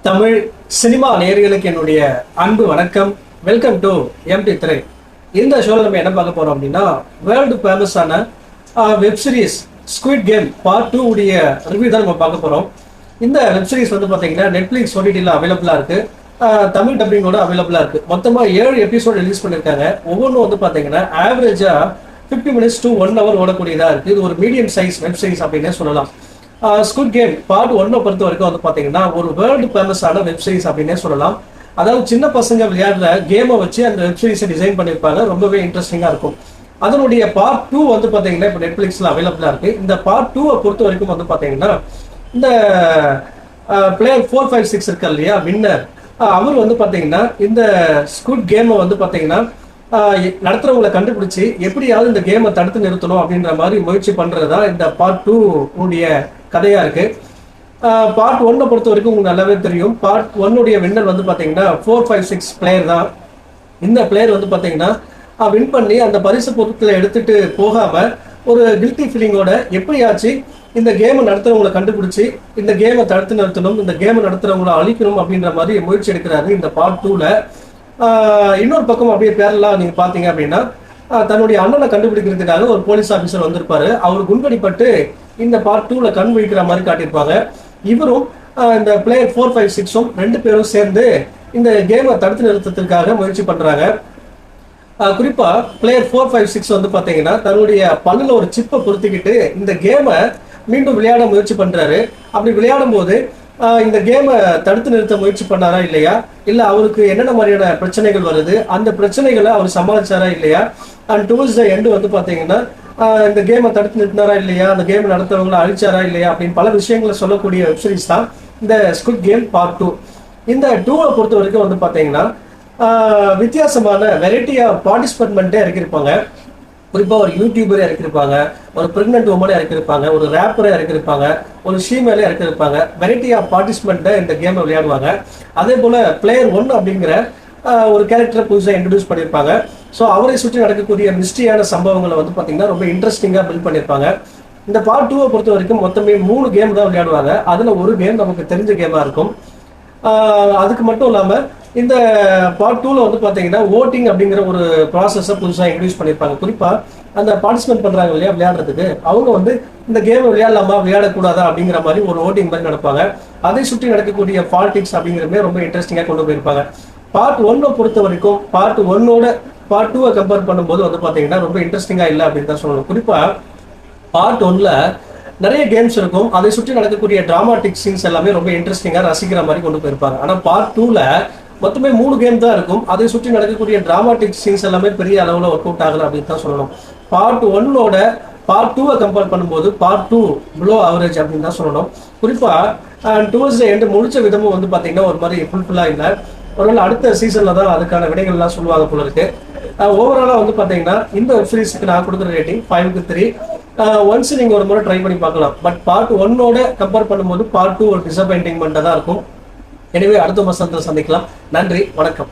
Tamil cinema நேயர்களுக்கு என்னுடைய அன்பு வணக்கம். வெல்கம் டு எம்டி திரை. இந்த ஷோவில் நம்ம என்ன பார்க்க போறோம் அப்படின்னா, வேர்ல்டு ஃபேமஸான web series squid game part 2 உடைய ரிவ்யூ தான் நம்ம பார்க்க போறோம். இந்த வெப் சீரிஸ் வந்து பார்த்தீங்கன்னா நெட்ஃபிளிக்ஸ் ஓடிடியில் அவைலபிளாக இருக்கு, தமிழ் டப்பிங்கோட அவைலபிளாக இருக்கு. மொத்தமாக 7 எபிசோட் ரிலீஸ் பண்ணியிருக்காங்க. ஒவ்வொன்றும் வந்து பார்த்தீங்கன்னா ஆவரேஜா 50 minutes to 1 hour ஓடக்கூடியதாக இருக்கு. இது ஒரு மீடியம் சைஸ் வெப் சீரிஸ் அப்படின்னே சொல்லலாம். ஸ்குவிட் கேம் பார்ட் 1 பொறுத்த வரைக்கும் வந்து பார்த்தீங்கன்னா ஒரு வேர்ல்டு ஃபேமஸான வெப் சீரிஸ் அப்படின்னே சொல்லலாம். அதாவது சின்ன பசங்க விளையாடுற கேமை வச்சு அந்த வெப் சீரிஸை டிசைன் பண்ணியிருப்பாங்க. ரொம்பவே இன்ட்ரெஸ்டிங்காக இருக்கும். அதனுடைய பார்ட் 2 வந்து பார்த்தீங்கன்னா இப்போ நெட்ஃபிளிக்ஸில் அவைலபிளாக இருக்கு. இந்த பார்ட் 2 பொறுத்த வரைக்கும் வந்து பார்த்தீங்கன்னா இந்த பிளேயர் 456 இருக்கா இல்லையா, வின்னர், அவர் வந்து பார்த்தீங்கன்னா இந்த ஸ்குவிட் கேமை வந்து பார்த்தீங்கன்னா நடத்துறவங்களை கண்டுபிடிச்சு எப்படியாவது இந்த கேமை தடுத்து நிறுத்தணும் அப்படின்ற மாதிரி முயற்சி பண்றதுதான் இந்த பார்ட் 2 உடைய கதையா இருக்கு. பார்ட் 1 பொறுத்த வரைக்கும் உங்களுக்கு நல்லாவே தெரியும். பார்ட் 1 வின்னர் வந்து பாத்தீங்கன்னா 456 பிளேயர் தான். இந்த பிளேயர் வந்து பாத்தீங்கன்னா வின் பண்ணி அந்த பரிசு பொருட்களை எடுத்துட்டு போகாம ஒரு கில்ட்டி ஃபீலிங்கோட எப்படியாச்சு இந்த கேமை நடத்துறவங்களை கண்டுபிடிச்சு இந்த கேமை தடுத்து நிறுத்தணும், இந்த கேமை நடத்துறவங்களை அழிக்கணும் அப்படின்ற மாதிரி முயற்சி எடுக்கிறாரு இந்த பார்ட் 2ல. இன்னொரு பக்கம் அப்படியே பேரெல்லாம் நீங்க பாத்தீங்க அப்படின்னா தன்னுடைய அண்ணனை கண்டுபிடிக்கிறதுக்காக ஒரு போலீஸ் ஆபீசர் வந்திருப்பாரு. அவர் குண்படிப்பட்டு இந்த பார்ட் 2ல கண் விழிக்கிற மாதிரி காட்டியிருப்பாங்க. இவரும் இந்த பிளேயர் 456ம் 2 பேரும் சேர்ந்து இந்த கேமை தடுத்து நிறுத்தத்திற்காக முயற்சி பண்றாங்க. குறிப்பா பிளேயர் 456 வந்து பாத்தீங்கன்னா தன்னுடைய பல்லுல ஒரு சிப்பை பொருத்திக்கிட்டு இந்த கேமை மீண்டும் விளையாட முயற்சி பண்றாரு. அப்படி விளையாடும் போது இந்த கேமை தடுத்து நிறுத்த முயற்சி பண்ணாரா இல்லையா, இல்ல அவருக்கு என்னென்ன மாதிரியான பிரச்சனைகள் வருது, அந்த பிரச்சனைகளை அவர் சமாளிச்சாரா இல்லையா, அண்ட் டுவர்ட்ஸ் த எண்ட் வந்து பாத்தீங்கன்னா இந்த கேமை தடுத்து நிறுத்தினாரா இல்லையா, அந்த கேம் நடத்துறவங்களை அழிச்சாரா இல்லையா அப்படின்னு பல விஷயங்களை சொல்லக்கூடிய வெப்சீரிஸ் தான் இந்த ஸ்குவிட் கேம் பார்ட் 2. இந்த 2வை பொறுத்த வரைக்கும் வந்து பாத்தீங்கன்னா வித்தியாசமான வெரைட்டி ஆஃப் பார்ட்டிசிபென்ட்மெண்ட்டே இறக்கிருப்பாங்க. குறிப்பாக ஒரு யூடியூபரே இறக்கிருப்பாங்க, ஒரு பிரெக்னென்ட் உமனே இறக்கிருப்பாங்க, ஒரு ரேப்பரை இறக்கிருப்பாங்க, ஒரு ஷீமேலே இறக்கிருப்பாங்க. வெரைட்டி ஆஃப் பார்ட்டிசிபெண்ட்டை இந்த கேமை விளையாடுவாங்க. அதே போல பிளேயர் 1 அப்படிங்கிற ஒரு கேரக்டரை புதுசாக இன்ட்ரடியூஸ் பண்ணியிருப்பாங்க. ஸோ அவரை சுற்றி நடக்கக்கூடிய மிஸ்ட்ரியான சம்பவங்களை வந்து பார்த்தீங்கன்னா ரொம்ப இன்ட்ரெஸ்டிங்காக பில்ட் பண்ணியிருப்பாங்க. இந்த பார்ட் 2வை பொறுத்த வரைக்கும் மொத்தமே 3 கேம் தான் விளையாடுவாங்க. அதில் ஒரு கேம் நமக்கு தெரிஞ்ச கேமாக இருக்கும். அதுக்கு மட்டும் இல்லாமல் இந்த பார்ட் 2ல வந்து பார்த்தீங்கன்னா ஓட்டிங் அப்படிங்கிற ஒரு ப்ராசஸை புதுசாக இன்ட்ரடியூஸ் பண்ணியிருப்பாங்க. குறிப்பாக அந்த பார்ட்டிசிபேட் பண்ணுறாங்க இல்லையா விளையாடுறதுக்கு, அவங்க வந்து இந்த கேமை விளையாடலாமா விளையாடக்கூடாதா அப்படிங்கிற மாதிரி ஒரு ஓட்டிங் மாதிரி நடப்பாங்க. அதை சுற்றி நடக்கக்கூடிய பாலிடிக்ஸ் அப்படிங்கிறதுமே ரொம்ப இன்ட்ரெஸ்டிங்காக கொண்டு போயிருப்பாங்க. பார்ட் 1 பொறுத்த வரைக்கும் பார்ட் 1ஓட பார்ட் 2வை கம்பேர் பண்ணும்போது வந்து பார்த்தீங்கன்னா ரொம்ப இன்ட்ரெஸ்டிங்காக இல்லை அப்படின்னு தான் சொல்லணும். குறிப்பாக பார்ட் 1ல நிறைய கேம்ஸ் இருக்கும். அதை சுற்றி நடக்கக்கூடிய டிராமாட்டிக் சீன்ஸ் எல்லாமே ரொம்ப இன்ட்ரெஸ்டிங்காக ரசிக்கிற மாதிரி கொண்டு போயிருப்பாங்க. ஆனால் பார்ட் 2ல மொத்தமே 3 கேம் தான் இருக்கும். அதை சுற்றி நடக்கக்கூடிய டிராமாட்டிக் சீன்ஸ் எல்லாமே பெரிய அளவில் ஒர்க் அவுட் ஆகலை அப்படின்னு தான் சொல்லணும். பார்ட் 1ஓட பார்ட் 2வை கம்பேர் பண்ணும்போது பார்ட் 2 பிலோ ஆவரேஜ் அப்படின்னு தான் சொல்லணும். குறிப்பாக டுவர்ட்ஸ் த எண்ட் முடிச்ச விதமும் வந்து பார்த்தீங்கன்னா ஒரு மாதிரி ஃபுல்ஃபில்லாக இல்லை. ஒருவேளை அடுத்த சீசனில் தான் அதுக்கான விடைகள்லாம் சொல்லுவாங்க போல இருக்கு. ஓவராலாக வந்து பார்த்தீங்கன்னா இந்த வெப் சீரிஸுக்கு நான் கொடுக்குற ரேட்டிங் 5க்கு 3. ஒன்ஸ் நீங்கள் ஒரு முறை ட்ரை பண்ணி பார்க்கலாம். பட் பார்ட் 1ஓட கம்பேர் பண்ணும்போது பார்ட் 2 ஒரு டிசப்பாயிண்டிங்மெண்ட்டாக தான் இருக்கும். எனவே அடுத்த மாதத்தை சந்திக்கலாம். நன்றி, வணக்கம்.